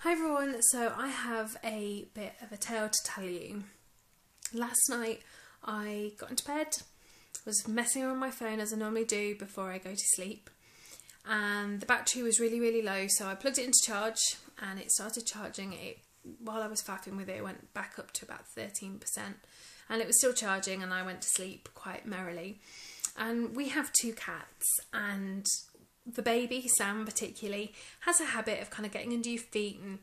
Hi everyone, so I have a bit of a tale to tell you. Last night I got into bed, was messing around my phone as I normally do before I go to sleep, and the battery was really low, so I plugged it into charge and it started charging. It while I was faffing with it, it went back up to about 13% and it was still charging, and I went to sleep quite merrily. And we have two cats, and the baby, Sam particularly, has a habit of kind of getting under your feet, and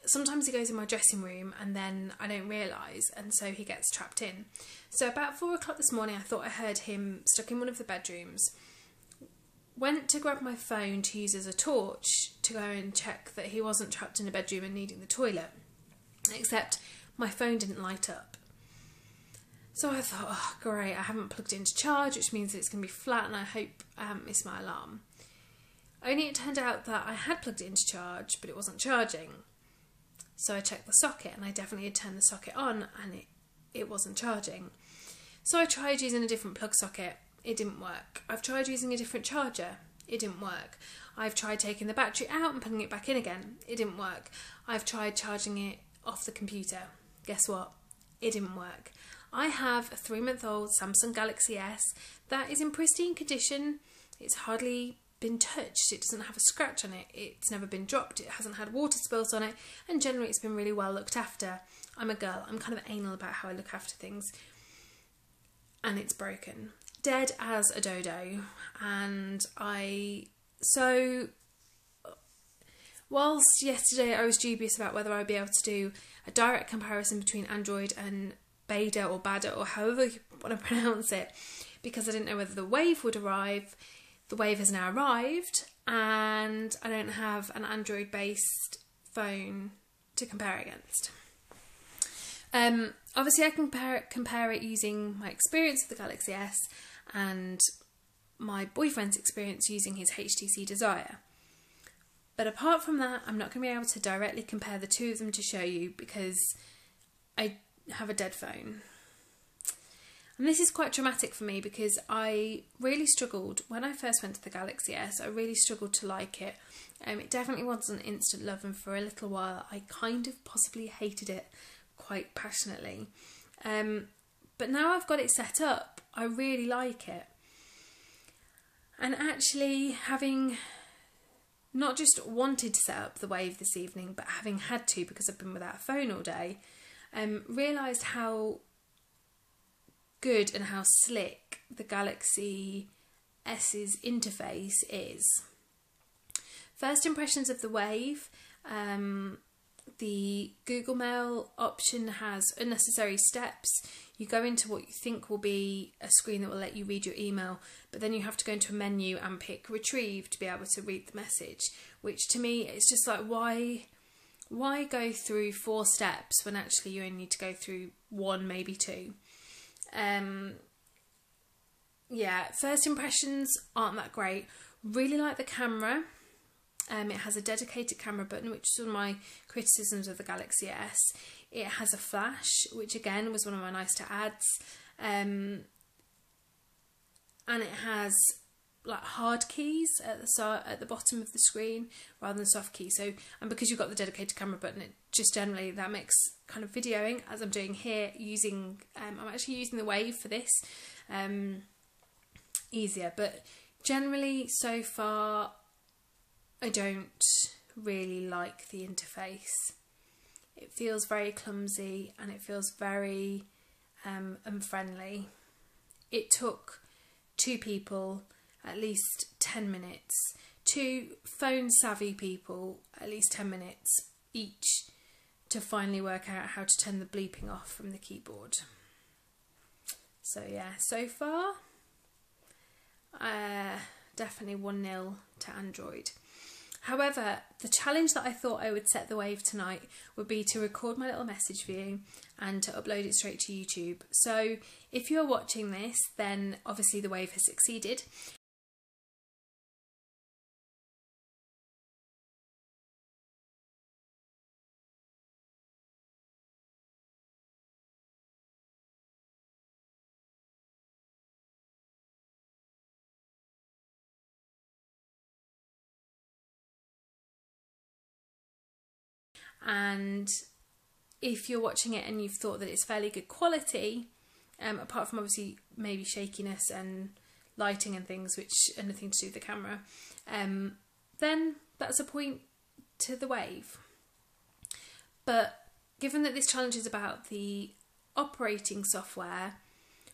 sometimes he goes in my dressing room and then I don't realise, and so he gets trapped in. So about 4 o'clock this morning I thought I heard him stuck in one of the bedrooms. Went to grab my phone to use as a torch to go and check that he wasn't trapped in a bedroom and needing the toilet, except my phone didn't light up. So I thought, oh great, I haven't plugged it into charge, which means it's going to be flat, and I hope I haven't missed my alarm. Only it turned out that I had plugged it into charge, but it wasn't charging. So I checked the socket, and I definitely had turned the socket on, and it wasn't charging. So I tried using a different plug socket. It didn't work. I've tried using a different charger. It didn't work. I've tried taking the battery out and putting it back in again. It didn't work. I've tried charging it off the computer. Guess what? It didn't work. I have a 3-month-old Samsung Galaxy S that is in pristine condition. It's hardly been touched. It doesn't have a scratch on it. It's never been dropped. It hasn't had water spills on it, and generally it's been really well looked after. I'm a girl. I'm kind of anal about how I look after things. And it's broken. Dead as a dodo. And whilst yesterday I was dubious about whether I'd be able to do a direct comparison between Android and Beta or Bada, or however you want to pronounce it, because I didn't know whether the Wave would arrive. The Wave has now arrived, and I don't have an Android-based phone to compare against. Obviously I can compare it using my experience with the Galaxy S and my boyfriend's experience using his HTC Desire. But apart from that, I'm not going to be able to directly compare the two of them to show you, because I have a dead phone. And this is quite traumatic for me, because I really struggled when I first went to the Galaxy S. I really struggled to like it. It definitely wasn't instant love, and for a little while I kind of possibly hated it quite passionately. But now I've got it set up, I really like it. And actually, having not just wanted to set up the Wave this evening, but having had to because I've been without a phone all day, realised how good and how slick the Galaxy S's interface is. First impressions of the Wave, the Google Mail option has unnecessary steps. You go into what you think will be a screen that will let you read your email, but then you have to go into a menu and pick retrieve to be able to read the message, which to me it's just like, why go through 4 steps when actually you only need to go through 1, maybe 2. Yeah, first impressions aren't that great. Really like the camera. It has a dedicated camera button, which is one of my criticisms of the Galaxy S. It has a flash, which again was one of my nice to adds. And it has like hard keys at the bottom of the screen rather than soft keys. So, and because you've got the dedicated camera button, it just generally that makes kind of videoing, as I'm doing here, using I'm actually using the Wave for this, easier. But generally so far I don't really like the interface. It feels very clumsy and it feels very unfriendly. It took 2 people at least 10 minutes, 2 phone savvy people at least 10 minutes each to finally work out how to turn the bleeping off from the keyboard. So yeah, so far definitely 1-0 to Android. However, the challenge that I thought I would set the Wave tonight would be to record my little message for you and to upload it straight to YouTube. So if you're watching this, then obviously the Wave has succeeded. and if you're watching it and you've thought that it's fairly good quality, apart from obviously maybe shakiness and lighting and things which are nothing to do with the camera, then that's a point to the Wave. But given that this challenge is about the operating software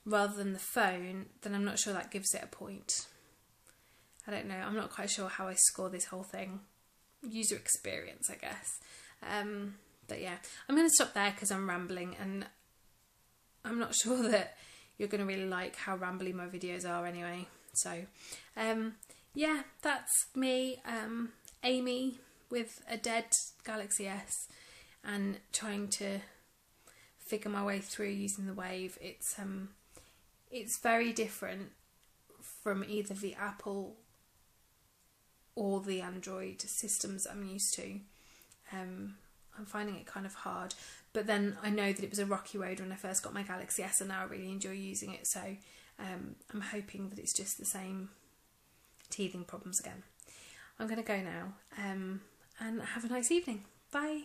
rather than the phone, then I'm not sure that gives it a point. I don't know, I'm not quite sure how I score this whole thing. User experience, I guess. But yeah, I'm going to stop there because I'm rambling, and I'm not sure that you're going to really like how rambly my videos are anyway. So yeah, that's me, Amy, with a dead Galaxy S and trying to figure my way through using the Wave. It's very different from either the Apple or the Android systems I'm used to. I'm finding it kind of hard, but then I know that it was a rocky road when I first got my Galaxy S, and now I really enjoy using it, so I'm hoping that it's just the same teething problems again. I'm going to go now, and have a nice evening. Bye.